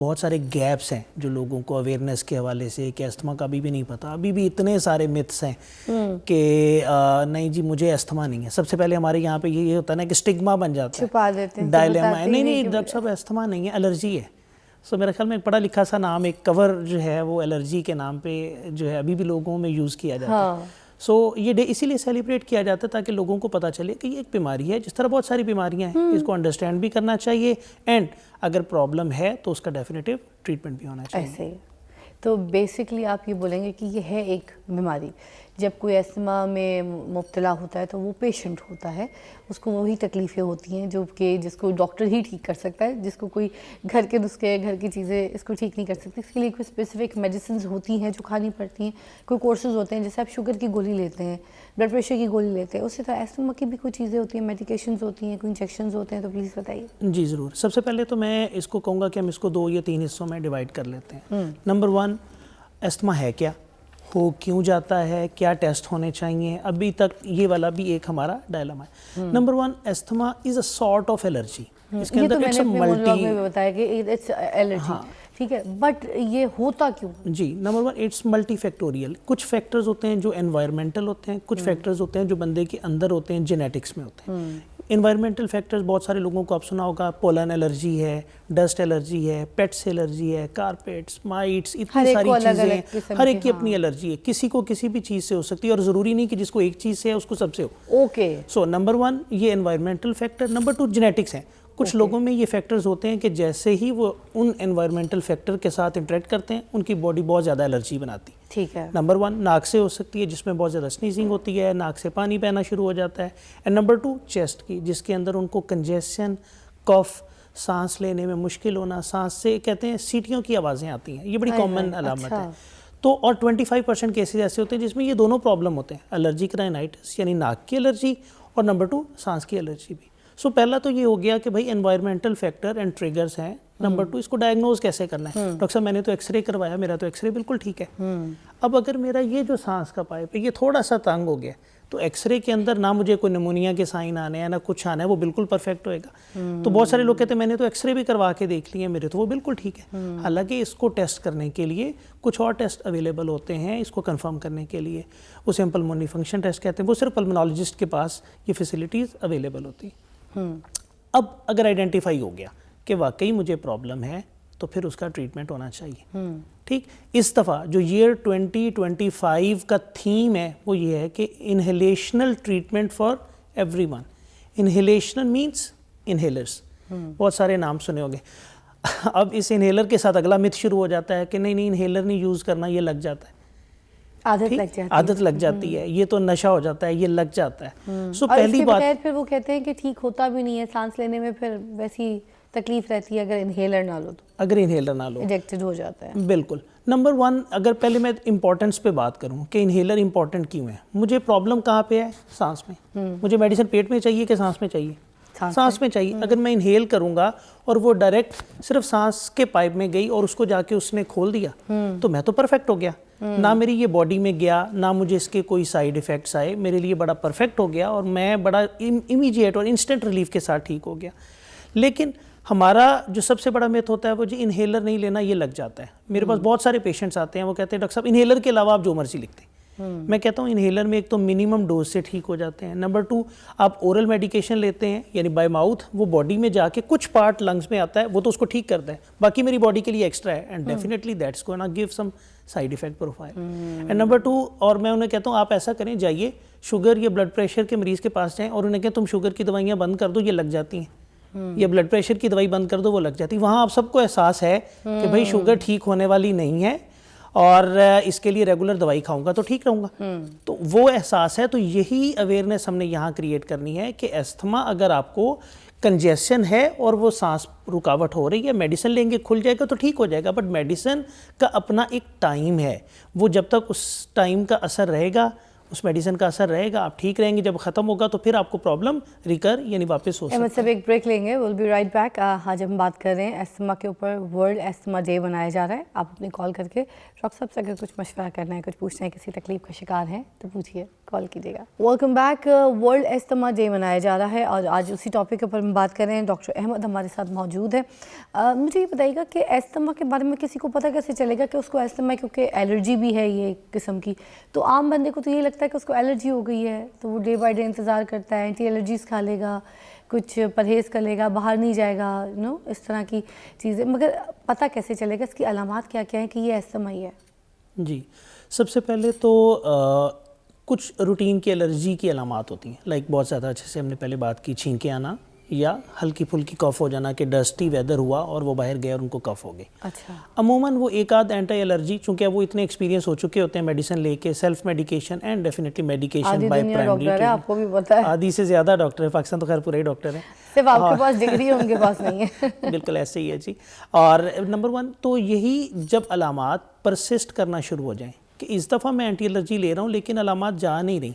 बहुत सारे गैप्स हैं जो लोगों को अवेयरनेस के हवाले से कि अस्थमा का अभी भी नहीं पता। अभी भी इतने सारे मिथ्स हैं कि नहीं जी मुझे अस्थमा नहीं है। सबसे पहले हमारे यहाँ पे ये होता है ना कि स्टिग्मा बन जाता है, छुपा देते हैं, डायलेमा है, नहीं डॉक्टर साहब अस्थमा नहीं है, एलर्जी है। सो मेरे ख्याल में एक पढ़ा लिखा सा नाम, एक कवर जो है वो एलर्जी के नाम पे जो है अभी भी लोगों में यूज़ किया जाता है। सो ये डे इसीलिए सेलिब्रेट किया जाता है ताकि लोगों को पता चले कि ये एक बीमारी है, जिस तरह बहुत सारी बीमारियां हैं, इसको अंडरस्टैंड भी करना चाहिए एंड अगर प्रॉब्लम है तो उसका डेफिनेटिव ट्रीटमेंट भी होना चाहिए। ऐसे तो बेसिकली आप ये बोलेंगे कि ये है एक बीमारी। जब कोई अस्थमा में मुब्तला होता है तो वो पेशेंट होता है, उसको वही तकलीफ़ें होती हैं जो कि जिसको डॉक्टर ही ठीक कर सकता है, जिसको कोई घर के नुस्खे घर की चीज़ें इसको ठीक नहीं कर सकती। इसके लिए कोई स्पेसिफिक मेडिसिन होती हैं जो खानी पड़ती हैं, कोई कोर्सेज होते हैं। जैसे आप शुगर की गोली लेते हैं, ब्लड प्रेशर की गोली लेते हैं, उससे तो अस्थमा की भी कोई चीज़ें होती हैं, मेडिकेशंस होती हैं, कोई इंजेक्शंस होते हैं, तो प्लीज़ बताइए। जी ज़रूर। सबसे पहले तो मैं इसको कहूँगा कि हम इसको 2 या 3 हिस्सों में डिवाइड कर लेते हैं। नंबर 1, अस्थमा है क्या, हो क्यों जाता है, क्या टेस्ट होने चाहिए। अभी तक ये वाला भी एक हमारा डायलेमा है। Number 1, asthma is a sort of allergy. इसके अंदर इट्स मल्टी बताया कि इट्स एलर्जी, ठीक है, बट ये होता क्यों? जी, नंबर 1 इट्स मल्टीफैक्टोरियल। कुछ फैक्टर्स होते हैं जो एनवायरमेंटल होते हैं, कुछ फैक्टर्स होते हैं जो बंदे के अंदर होते हैं, जेनेटिक्स में होते हैं। एनवायरमेंटल फैक्टर्स बहुत सारे लोगों को आप सुना होगा, पोलन एलर्जी है, डस्ट एलर्जी है, पेट्स एलर्जी है, कारपेट्स, माइट्स, इतनी सारी चीज़ें हैं। हर एक की अपनी एलर्जी है, किसी को किसी भी चीज़ से हो सकती है और ज़रूरी नहीं कि जिसको एक चीज़ से है उसको सबसे हो। ओके। सो नंबर 1 ये एनवायरमेंटल फैक्टर। नंबर 2 जेनेटिक्स हैं। कुछ लोगों में ये फैक्टर्स होते हैं कि जैसे ही वो उन एनवायरमेंटल फैक्टर के साथ इंटरेक्ट करते हैं उनकी बॉडी बहुत ज़्यादा एलर्जी बनाती है। ठीक है। नंबर 1 नाक से हो सकती है, जिसमें बहुत ज़्यादा स्नीजिंग होती है, नाक से पानी बहना शुरू हो जाता है। एंड नंबर 2 चेस्ट की, जिसके अंदर उनको कंजेशन, कफ, सांस लेने में मुश्किल होना, सांस से कहते हैं सीटियों की आवाज़ें आती हैं, ये बड़ी कॉमन अलामत है। तो और 25% केसेज ऐसे होते हैं जिसमें ये दोनों प्रॉब्लम होते हैं, एलर्जिक राइनाइटिस यानी नाक की एलर्जी और नंबर 2 सांस की एलर्जी भी। सो पहला तो ये हो गया कि भाई एनवायरमेंटल फैक्टर एंड ट्रिगर्स हैं। नंबर 2 इसको डायग्नोज कैसे करना है। डॉक्टर साहब मैंने तो एक्सरे करवाया, मेरा तो एक्सरे बिल्कुल ठीक है। अब अगर मेरा ये जो सांस का पाइप है ये थोड़ा सा तंग हो गया तो एक्सरे के अंदर ना मुझे कोई निमोनिया के साइन आने हैं ना कुछ आना है, वो बिल्कुल परफेक्ट होएगा। तो बहुत सारे लोग कहते हैं मैंने तो एक्सरे भी करवा के देख लिए, मेरे तो वो बिल्कुल ठीक है। हालांकि इसको टेस्ट करने के लिए कुछ और टेस्ट अवेलेबल होते हैं इसको कंफर्म करने के लिए, उसे हम पल्मोनरी फंक्शन टेस्ट कहते हैं। वो सिर्फ पल्मोनोलॉजिस्ट के पास ये फैसिलिटीज़ अवेलेबल होती हैं। अब अगर आइडेंटिफाई हो गया कि वाकई मुझे प्रॉब्लम है तो फिर उसका ट्रीटमेंट होना चाहिए। ठीक, इस दफ़ा जो ईयर 2025 का थीम है वो ये है कि inhalational treatment for everyone. Inhalational means inhalers, बहुत सारे नाम सुने होंगे। अब इस इनहेलर के साथ अगला मिथ शुरू हो जाता है कि नहीं इनहेलर नहीं यूज़ करना, ये लग जाता है, आदत लग जाती है, ये तो नशा हो जाता है, ये लग जाता है। सो पहली बात फिर वो कहते हैं कि ठीक होता भी नहीं है, सांस लेने में फिर वैसी तकलीफ रहती है अगर इनहेलर ना लो तो। अगर इनहेलर ना लो इजेक्टेड हो जाता है। बिल्कुल। नंबर 1 अगर पहले मैं इंपॉर्टेंस पे बात करूं कि इनहेलर इंपॉर्टेंट क्यों है, मुझे प्रॉब्लम कहाँ पे है, सांस में। मुझे मेडिसिन पेट में चाहिए कि सांस में चाहिए, सांस में चाहिए। अगर मैं इनहेल करूंगा और वो डायरेक्ट सिर्फ सांस के पाइप में गई और उसको जाके उसने खोल दिया तो मैं तो परफेक्ट हो गया, ना मेरी ये बॉडी में गया, ना मुझे इसके कोई साइड इफ़ेक्ट्स आए, मेरे लिए बड़ा परफेक्ट हो गया और मैं बड़ा इमीडिएट और इंस्टेंट रिलीफ के साथ ठीक हो गया। लेकिन हमारा जो सबसे बड़ा मिथ होता है वो जी इनहेलर नहीं लेना, ये लग जाता है। मेरे पास बहुत सारे पेशेंट्स आते हैं, वो कहते हैं डॉक्टर साहब इनहेलर के अलावा आप जो मर्जी लिखते हैं। मैं कहता हूँ इनहेलर में एक तो मिनिमम डोज से ठीक हो जाते हैं। नंबर 2 आप ओरल मेडिकेशन लेते हैं यानी बाय माउथ, वो बॉडी में जाके कुछ पार्ट लंग्स में आता है, वो तो उसको ठीक करता है, बाकी मेरी बॉडी के लिए एक्स्ट्रा है and definitely that's gonna give some side effect profile. And number 2 और मैं उन्हें कहता हूँ आप ऐसा करें, जाइए शुगर या ब्लड प्रेशर के मरीज़ के पास जाएँ और उन्हें कहें तुम शुगर की दवाइयाँ बंद कर दो, ये लग जाती हैं, या ब्लड प्रेशर की दवाई बंद कर दो, वो लग जाती है। वहाँ आप सबको एहसास है कि भाई शुगर ठीक होने वाली नहीं है और इसके लिए रेगुलर दवाई खाऊंगा तो ठीक रहूँगा। तो वो एहसास है, तो यही अवेयरनेस हमने यहाँ क्रिएट करनी है कि अस्थमा अगर आपको कंजेशन है और वो सांस रुकावट हो रही है, मेडिसिन लेंगे खुल जाएगा तो ठीक हो जाएगा, बट मेडिसिन का अपना एक टाइम है, वो जब तक उस टाइम का असर रहेगा उस मेडिसिन का असर रहेगा, आप ठीक रहेंगे। जब ख़त्म होगा तो फिर आपको प्रॉब्लम रिकर यानी वापस हो सकती है। मतलब एक ब्रेक लेंगे, विल बी राइट बैक। आज हम बात कर रहे हैं एस्थमा के ऊपर, वर्ल्ड एस्थमा डे मनाया जा रहा है। आप अपने कॉल करके डॉक्टर साहब से अगर कुछ मशवरा करना है, कुछ पूछना है, किसी तकलीफ का शिकार हैं तो पूछिए, कॉल कीजिएगा। Welcome back. World asthma day मनाया जा रहा है और आज उसी टॉपिक के ऊपर हम बात कर रहे हैं। डॉक्टर अहमद हमारे साथ मौजूद है। मुझे ये बताइएगा कि एस्थमा के बारे में किसी को पता कैसे चलेगा कि उसको एस्थमा, क्योंकि एलर्जी भी है ये किस्म की, तो आम बंदे को तो ये लगता है कि उसको एलर्जी हो गई है तो वो डे बाय डे इंतज़ार करता है, एंटी एलर्जीज़ खा लेगा, कुछ परहेज़ कर लेगा, बाहर नहीं जाएगा, इस तरह की चीज़ें। मगर पता कैसे चलेगा, इसकी अलामात क्या क्या है कि ये एस्थमा ही है? जी, सबसे पहले तो कुछ रूटीन की एलर्जी की अलामात होती हैं, लाइक बहुत ज़्यादा, जैसे हमने पहले बात की, छींके आना या हल्की फुल्की कफ हो जाना कि डस्टी वेदर हुआ और वो बाहर गए और उनको कफ हो गई। अच्छा। अमूमन वो एक आध एंटी एलर्जी, चूंकि वो इतने एक्सपीरियंस हो चुके होते हैं मेडिसिन लेके, self medication and definitely medication by primary, आपको भी पता है, आधी से ज़्यादा डॉक्टर है पाकिस्तान, तो खैर पूरे ही डॉक्टर है, सिर्फ आपके पास डिग्री है, उनके पास नहीं है। बिल्कुल ऐसे ही है जी। और नंबर 1 तो यही, जब अलामात परसिस्ट करना शुरू हो जाएं कि इस दफ़ा मैं एंटी एलर्जी ले रहा हूँ लेकिन अलामात जा नहीं रही,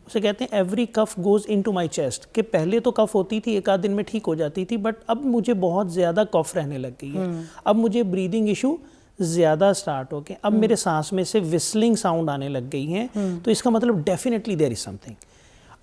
उसे कहते हैं every cough goes into my chest, कि पहले तो कफ होती थी, एक आध दिन में ठीक हो जाती थी, बट अब मुझे बहुत ज़्यादा कफ रहने लग गई है, अब मुझे ब्रीदिंग इशू ज़्यादा स्टार्ट हो गए, अब मेरे सांस में से विस्लिंग साउंड आने लग गई हैं, तो इसका मतलब डेफिनेटली देयर इज़ समथिंग।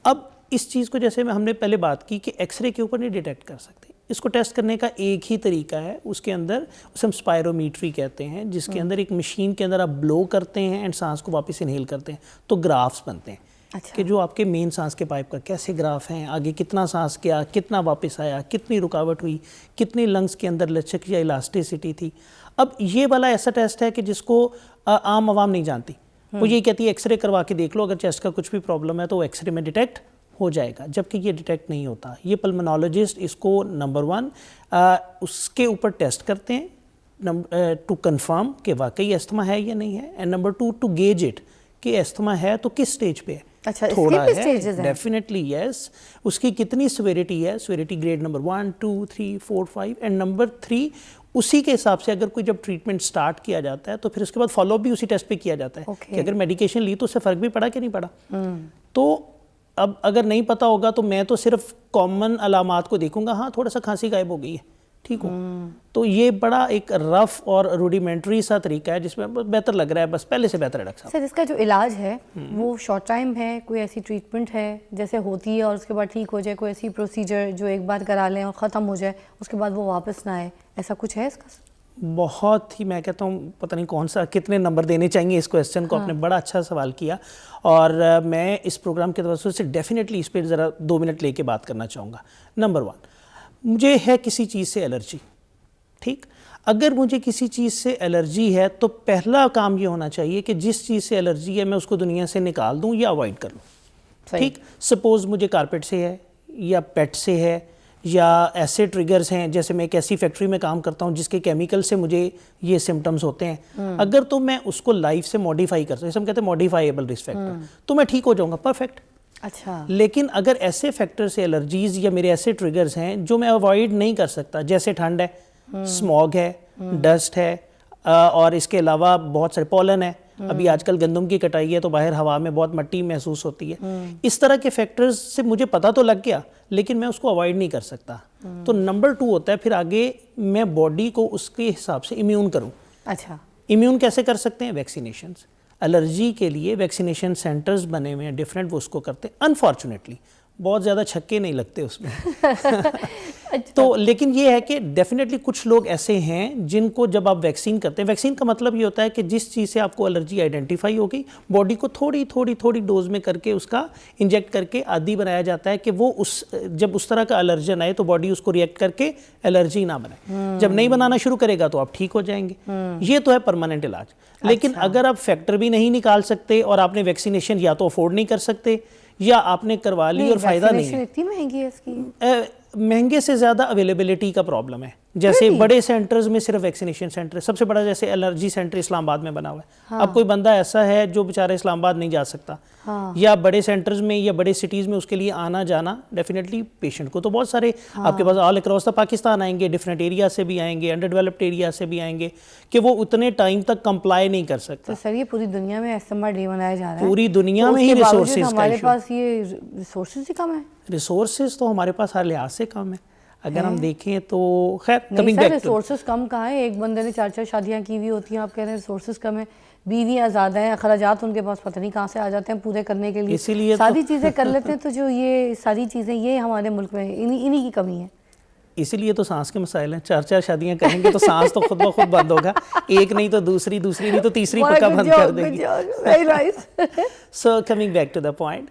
अब इस चीज़ को, जैसे हमने पहले बात की कि एक्सरे के ऊपर नहीं डिटेक्ट कर सकते, इसको टेस्ट करने का एक ही तरीका है, उसके अंदर उसे हम स्पायरोमीट्री कहते हैं, जिसके अंदर एक मशीन के अंदर आप ब्लो करते हैं एंड सांस को वापस इनहेल करते हैं, तो ग्राफ्स बनते हैं। अच्छा। कि जो आपके मेन सांस के पाइप का कैसे ग्राफ हैं, आगे कितना सांस गया, कितना वापस आया, कितनी रुकावट हुई, कितने लंग्स के अंदर लचक या इलास्टिसिटी थी। अब ये वाला ऐसा टेस्ट है कि जिसको आम आवाम नहीं जानती, वो ये कहती है एक्सरे करवा के देख लो, अगर चेस्ट का कुछ भी प्रॉब्लम है तो वो एक्सरे में डिटेक्ट हो जाएगा, जबकि ये डिटेक्ट नहीं होता। ये पल्मोनोलॉजिस्ट इसको नंबर 1 उसके ऊपर टेस्ट करते हैं टू कंफर्म कि वाकई एस्थमा है या नहीं है, and number 2 to gauge it कि एस्थमा है तो किस स्टेज पे है। अच्छा, थोड़ा इसके भी है, स्टेजेस हैं? Definitely yes. उसकी कितनी सिविरिटी है, severity grade number 1, 2, 3, 4, 5 and number 3, उसी के हिसाब से अगर कोई जब ट्रीटमेंट स्टार्ट किया जाता है तो फिर उसके बाद फॉलोअप भी उसी टेस्ट पे किया जाता है कि अगर मेडिकेशन ली तो उससे फ़र्क भी पड़ा कि नहीं पड़ा। तो अब अगर नहीं पता होगा तो मैं तो सिर्फ कॉमन अलामात को देखूंगा, हाँ थोड़ा सा खांसी गायब हो गई है, ठीक हो, तो ये बड़ा एक रफ और रूडिमेंट्री सा तरीका है जिसमें बेहतर लग रहा है, बस पहले से बेहतर है डॉक्टर साहब। सर, इसका जो इलाज है वो शॉर्ट टाइम है, कोई ऐसी ट्रीटमेंट है जैसे होती है और उसके बाद ठीक हो जाए, कोई ऐसी प्रोसीजर जो एक बार करा लें और ख़त्म हो जाए, उसके बाद वो वापस ना आए, ऐसा कुछ है इसका? बहुत ही, मैं कहता हूँ पता नहीं कौन सा, कितने नंबर देने चाहिए इस क्वेश्चन को। आपने बड़ा अच्छा सवाल किया और मैं इस प्रोग्राम के तरफ से डेफिनेटली इस पर ज़रा 2 मिनट लेके बात करना चाहूँगा। नंबर 1, मुझे है किसी चीज़ से एलर्जी, ठीक, अगर मुझे किसी चीज़ से एलर्जी है तो पहला काम ये होना चाहिए कि जिस चीज़ से एलर्जी है मैं उसको दुनिया से निकाल दूँ या अवॉइड कर लूँ, ठीक। सपोज़ मुझे कारपेट से है या पेट से है या ऐसे ट्रिगर्स हैं, जैसे मैं एक ऐसी फैक्ट्री में काम करता हूँ जिसके केमिकल से मुझे ये सिम्टम्स होते हैं, अगर तो मैं उसको लाइफ से मॉडिफाई कर सकता हूँ, जैसे हम कहते हैं मॉडिफाइएबल रिस्क फैक्टर, तो मैं ठीक हो जाऊँगा, परफेक्ट। अच्छा। लेकिन लेकिन अगर ऐसे फैक्टर से एलर्जीज या मेरे ऐसे ट्रिगर्स हैं जो मैं अवॉइड नहीं कर सकता, जैसे ठंड है, स्मॉग है, डस्ट है, और इसके अलावा बहुत सारे पॉलन है, अभी आजकल गंदम की कटाई है तो बाहर हवा में बहुत मट्टी महसूस होती है, इस तरह के फैक्टर्स से मुझे पता तो लग गया लेकिन मैं उसको अवॉइड नहीं कर सकता, तो नंबर 2 होता है फिर आगे मैं बॉडी को उसके हिसाब से इम्यून करूं। अच्छा, इम्यून कैसे कर सकते हैं? वैक्सीनेशंस। एलर्जी के लिए वैक्सीनेशन सेंटर्स बने हुए हैं डिफरेंट, वो उसको करते हैं। अनफॉर्चुनेटली बहुत ज़्यादा छक्के नहीं लगते उसमें तो लेकिन ये है कि डेफिनेटली कुछ लोग ऐसे हैं जिनको जब आप वैक्सीन करते हैं, वैक्सीन का मतलब ये होता है कि जिस चीज़ से आपको एलर्जी आइडेंटिफाई होगी, बॉडी को थोड़ी डोज में करके उसका इंजेक्ट करके आदी बनाया जाता है कि वो जब उस तरह का एलर्जन आए तो बॉडी उसको रिएक्ट करके एलर्जी ना बनाए। जब नहीं बनाना शुरू करेगा तो आप ठीक हो जाएंगे। ये तो है परमानेंट इलाज। लेकिन अगर आप फैक्टर भी नहीं निकाल सकते और आपने वैक्सीनेशन या तो अफोर्ड नहीं कर सकते या आपने करवा ली और फायदा नहीं है, इतनी महंगी है इसकी? महंगे से ज़्यादा अवेलेबिलिटी का प्रॉब्लम है जैसे बड़े सेंटर्स में सिर्फ वैक्सीनेशन सेंटर है, सबसे बड़ा जैसे एलर्जी सेंटर इस्लामाबाद में बना हुआ है। हाँ। अब कोई बंदा ऐसा है जो बेचारा इस्लामाबाद नहीं जा सकता, हाँ। या बड़े सेंटर्स में या बड़े सिटीज़ में उसके लिए आना जाना, डेफिनेटली पेशेंट को तो बहुत सारे आपके पास ऑल अक्रॉस द पाकिस्तान आएंगे, डिफरेंट एरिया से भी आएंगे, अंडर डेवलप्ड एरिया से भी आएंगे, कि वो उतने टाइम तक कंप्लाई नहीं कर सकता। तो सर ये पूरी दुनिया में अस्थमा डे मनाया जा रहा है, पूरी दुनिया तो में ही उसके बावजूद रिसोर्सेज का हमारे इशू, पास ये रिसोर्सेज ही कम है। रिसोर्सेज तो हमारे पास हर लिहाज से कम है अगर हम देखें तो। खैर नहीं coming sir, back to, resources कम कहाँ है, एक बंदे ने 4-4 शादियां की हुई होती हैं, आप कह रहे हैं रिसोर्सेज कम है, बीवियां ज़्यादा हैं, अखराजात उनके पास पता नहीं कहाँ से आ जाते हैं पूरे करने के लिए, इसीलिए सारी चीज़ें कर लेते हैं। तो जो ये सारी चीज़ें ये हमारे मुल्क में इन्हीं की कमी है। इसीलिए तो सांस के मसाइल हैं। 4-4 शादियां करेंगे तो सांस तो खुद ब खुद बंद होगा, एक नहीं तो दूसरी, दूसरी नहीं तो तीसरी पक्का बंद कर देगी। Very nice. So coming back to the point,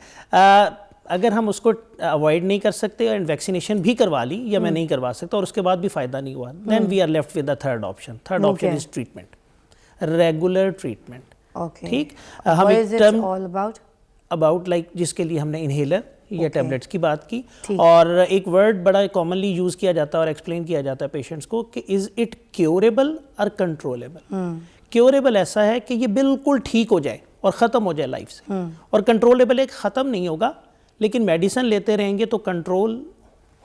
अगर हम उसको अवॉइड नहीं कर सकते एंड वैक्सीनेशन भी करवा ली या मैं नहीं करवा सकता और उसके बाद भी फ़ायदा नहीं हुआ, then we are left with the third option. Third option is treatment, regular treatment. Okay, ठीक, हम एक टर्म ऑल अबाउट लाइक जिसके लिए हमने इनहेलर या टैबलेट्स की बात की, और एक वर्ड बड़ा कॉमनली यूज़ किया जाता है और एक्सप्लेन किया जाता है पेशेंट्स को कि इज़ इट क्योरेबल और कंट्रोलेबल। क्योरेबल ऐसा है कि ये बिल्कुल ठीक हो जाए और ख़त्म हो जाए लाइफ से, और कंट्रोलेबल एक ख़त्म नहीं होगा लेकिन मेडिसिन लेते रहेंगे तो कंट्रोल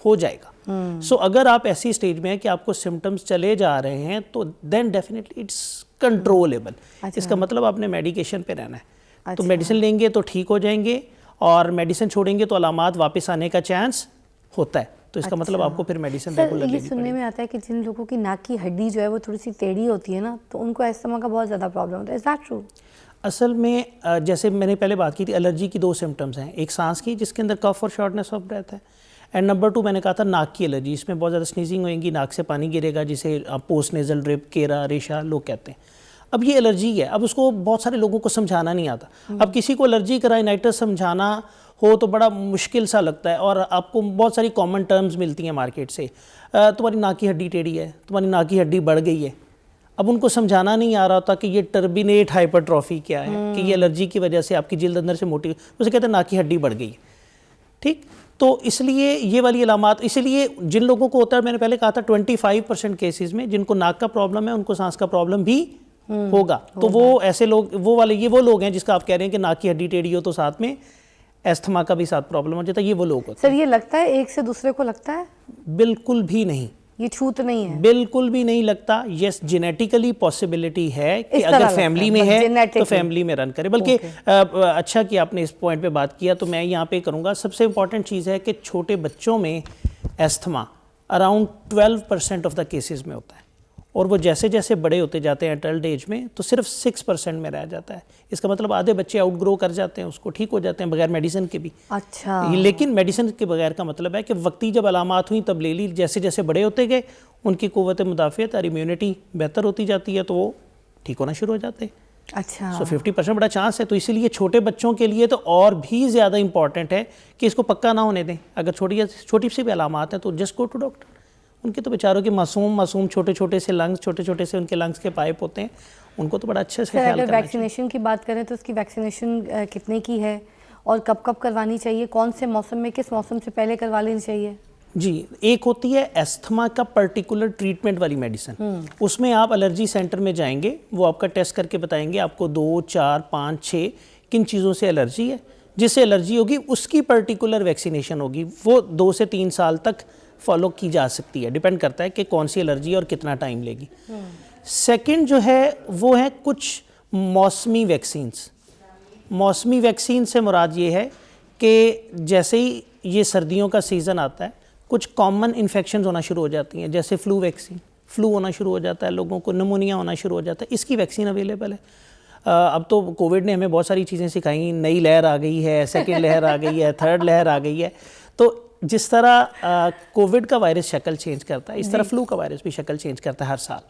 हो जाएगा। सो अगर आप ऐसी स्टेज में हैं कि आपको सिम्टम्स चले जा रहे हैं तो देन डेफिनेटली इट्स कंट्रोलेबल। इसका मतलब आपने मेडिकेशन पे रहना है। तो मेडिसिन लेंगे तो ठीक हो जाएंगे, और मेडिसिन छोड़ेंगे तो अलामात वापस आने का चांस होता है। तो इसका मतलब आपको फिर मेडिसिन रेगुलर लेनी पड़ेगी। ये सुनने में आता है कि जिन लोगों की नाक की हड्डी जो है वो थोड़ी सी टेढ़ी होती है ना, तो उनको अस्थमा का बहुत ज़्यादा प्रॉब्लम होता है। Is that true? असल में जैसे मैंने पहले बात की थी, एलर्जी की 2 सिम्टम्स हैं, एक सांस की जिसके अंदर कफ और शॉर्टनेस ऑफ ब्रेथ है, एंड नंबर 2 मैंने कहा था नाक की एलर्जी, इसमें बहुत ज़्यादा स्नीजिंग होएगी, नाक से पानी गिरेगा, जिसे पोस्ट नेजल ड्रिप, केरा, रेशा लोग कहते हैं। अब ये एलर्जी है, अब उसको बहुत सारे लोगों को समझाना नहीं आता। अब किसी को एलर्जी का राइनाइटिस समझाना हो तो बड़ा मुश्किल सा लगता है, और आपको बहुत सारी कॉमन टर्म्स मिलती हैं मार्केट से, तुम्हारी नाक की हड्डी टेढ़ी है, तुम्हारी नाक की हड्डी बढ़ गई है। अब उनको समझाना नहीं आ रहा होता कि ये टर्बिनेट हाइपरट्रॉफी क्या है, कि ये एलर्जी की वजह से आपकी जिल्द अंदर से मोटी, उसे कहते हैं नाक की हड्डी बढ़ गई है। ठीक, तो इसलिए ये वाली अलामात, इसलिए जिन लोगों को होता है, मैंने पहले कहा था 25% केसेस में जिनको नाक का प्रॉब्लम है उनको सांस का प्रॉब्लम भी होगा। तो वो ऐसे लोग, वो लोग हैं जिसका आप कह रहे हैं कि नाक की हड्डी टेढ़ी हो तो साथ में एस्थमा का भी साथ प्रॉब्लम हो जाता है, ये वो लोग होते हैं। सर ये लगता है एक से दूसरे को लगता है? बिल्कुल भी नहीं, ये छूत नहीं है, बिल्कुल भी नहीं लगता। यस, जेनेटिकली पॉसिबिलिटी है कि अगर फैमिली में है तो फैमिली में रन करे। बल्कि अच्छा कि आपने इस पॉइंट पे बात किया, तो मैं यहाँ पे करूँगा, सबसे इंपॉर्टेंट चीज़ है कि छोटे बच्चों में asthma around 12% of the cases में होता है, और वो जैसे जैसे बड़े होते जाते हैं एडल्ट एज में तो सिर्फ 6% में रह जाता है। इसका मतलब आधे बच्चे आउटग्रो कर जाते हैं उसको, ठीक हो जाते हैं बगैर मेडिसिन के भी। अच्छा, लेकिन मेडिसिन के बगैर का मतलब है कि वक्ती जब अलामात हुई तब ले ली, जैसे जैसे बड़े होते गए उनकी क़ुव्वत मुदाफ़ियत और इम्यूनिटी बेहतर होती जाती है तो वो ठीक होना शुरू हो जाते हैं। अच्छा, सो 50% बड़ा चांस है। तो इसीलिए छोटे बच्चों के लिए तो और भी ज़्यादा इंपॉर्टेंट है कि इसको पक्का ना होने दें। अगर छोटी सी भी अलामात हैं तो जस्ट गो टू डॉक्टर। उनके तो बेचारों के मासूम छोटे छोटे से लंग्स, छोटे छोटे से उनके लंग्स के पाइप होते हैं, उनको तो बड़ा अच्छे से ख्याल करना चाहिए। अगर वैक्सीनेशन की बात करें तो उसकी वैक्सीनेशन कितने की है और कब कब करवानी चाहिए, कौन से मौसम में, किस मौसम से पहले करवा लेनी चाहिए? जी, एक होती है एस्थमा का पर्टिकुलर ट्रीटमेंट वाली मेडिसिन, उसमें आप एलर्जी सेंटर में जाएंगे, वो आपका टेस्ट करके बताएंगे आपको 2, 4, 5, 6 किन चीज़ों से एलर्जी है। जिससे एलर्जी होगी उसकी पर्टिकुलर वैक्सीनेशन होगी, वो 2 से 3 साल तक फॉलो की जा सकती है, डिपेंड करता है कि कौन सी एलर्जी और कितना टाइम लेगी। सेकंड जो है वो है कुछ मौसमी वैक्सीन्स। मौसमी वैक्सीन से मुराद ये है कि जैसे ही ये सर्दियों का सीज़न आता है कुछ कॉमन इन्फेक्शंस होना शुरू हो जाती हैं, जैसे फ्लू वैक्सीन, फ्लू होना शुरू हो जाता है, लोगों को निमोनिया होना शुरू हो जाता है, इसकी वैक्सीन अवेलेबल है। अब तो कोविड ने हमें बहुत सारी चीज़ें सिखाई, नई लहर आ गई है, सेकेंड लहर आ गई है, थर्ड लहर आ गई है। तो जिस तरह कोविड का वायरस शक्ल चेंज करता है, इस तरह फ्लू का वायरस भी शक्ल चेंज करता है हर साल।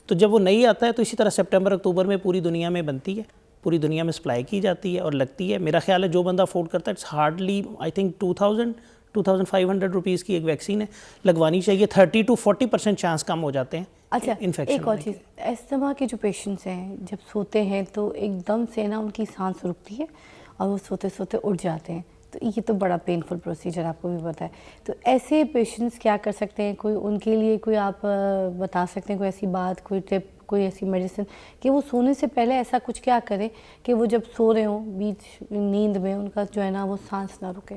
तो जब वो नई आता है तो इसी तरह सितंबर अक्टूबर में पूरी दुनिया में बनती है, पूरी दुनिया में सप्लाई की जाती है और लगती है। मेरा ख्याल है जो बंदा अफोर्ड करता है, it's hardly I think 2500 rupees की एक वैक्सीन है, लगवानी चाहिए। 30 to 40% चांस कम हो जाते हैं। अच्छा, इन्फेक्शन एक और चीज़, एस्थमा के जो पेशेंट्स हैं जब सोते हैं तो एकदम से ना उनकी सांस रुकती है और वो सोते सोते उठ जाते हैं, तो ये तो बड़ा पेनफुल प्रोसीजर, आपको भी पता है। तो ऐसे पेशेंट्स क्या कर सकते हैं? कोई उनके लिए कोई आप बता सकते हैं कोई ऐसी बात, कोई टिप, कोई ऐसी मेडिसिन कि वो सोने से पहले ऐसा कुछ क्या करें कि वो जब सो रहे हों बीच नींद में उनका जो है ना वो सांस ना रुके?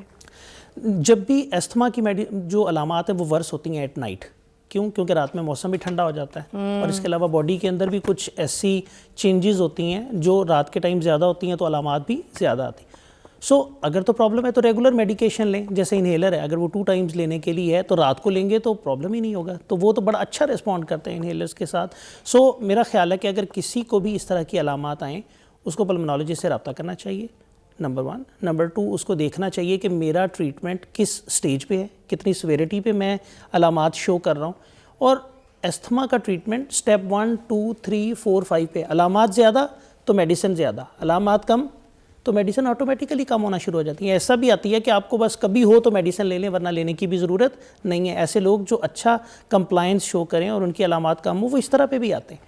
जब भी अस्थमा की जो अलामात है वो वर्स होती हैं एट नाइट। क्यों? क्योंकि रात में मौसम भी ठंडा हो जाता है और इसके अलावा बॉडी के अंदर भी कुछ ऐसी चेंजेस होती हैं जो रात के टाइम ज़्यादा होती हैं, तो अलामात भी ज़्यादा आती हैं। सो अगर तो प्रॉब्लम है तो रेगुलर मेडिकेशन लें, जैसे इन्हेलर है, अगर वो 2 टाइम्स लेने के लिए है तो रात को लेंगे तो प्रॉब्लम ही नहीं होगा, तो वो तो बड़ा अच्छा रिस्पॉन्ड करते हैं इन्हेलर्स के साथ। सो मेरा ख्याल है कि अगर किसी को भी इस तरह की अलामात आएँ उसको पल्मोनोलॉजिस्ट से रब्ता करना चाहिए, नंबर 1। नंबर 2, उसको देखना चाहिए कि मेरा ट्रीटमेंट किस स्टेज पे है, कितनी सिवियरिटी पे मैं अलामात शो कर रहा हूँ। और अस्थमा का ट्रीटमेंट स्टेप 1, 2, 3, 4, 5 पे, अलामात ज़्यादा तो मेडिसिन ज़्यादा, अलामात कम तो मेडिसिन ऑटोमेटिकली कम होना शुरू हो जाती है। ऐसा भी आती है कि आपको बस कभी हो तो मेडिसिन ले लें, वरना लेने की भी ज़रूरत नहीं है। ऐसे लोग जो अच्छा कंप्लायंस शो करें और उनकी अलामात कम हो, वो इस तरह पे भी आते हैं।